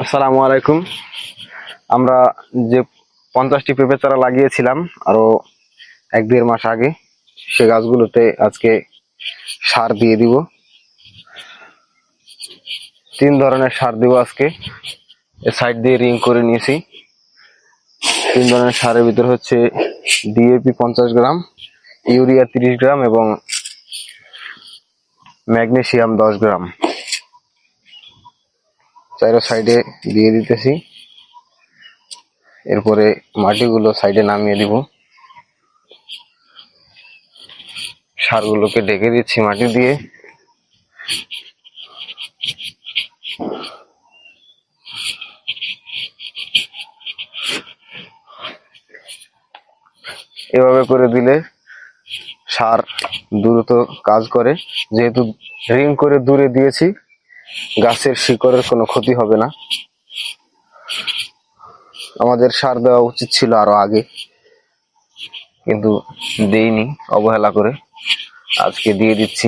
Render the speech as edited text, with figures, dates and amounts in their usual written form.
আসসালামু আলাইকুম। আমরা যে 50টি পেঁপে চারা লাগিয়েছিলাম আরো 1-1.5 মাস আগে, সে গাছগুলোতে আজকে সার দিয়ে দিব। 3 ধরনের সার দিব আজকে। এ সাইড দিয়ে রিং করে নিয়েছি। 3 ধরনের সারের ভিতর হচ্ছে ডিএপি 50 গ্রাম, ইউরিয়া 30 গ্রাম এবং ম্যাগনেসিয়াম 10 গ্রাম। চারো সাইডে দিয়ে দিতেছি। এরপরে মাটিগুলো সাইডে নামিয়ে দিব। সারগুলোকে ঢেকে দিচ্ছি মাটি দিয়ে। এভাবে করে দিলে সার দ্রুত কাজ করে। যেহেতু রিং করে দূরে দিয়েছি, গাছের শিকড়ের কোনো ক্ষতি হবে না। আমাদের সার দেওয়া উচিত ছিল আরো আগে, কিন্তু দেইনি, অবহেলা করে। আজকে দিয়ে দিচ্ছি।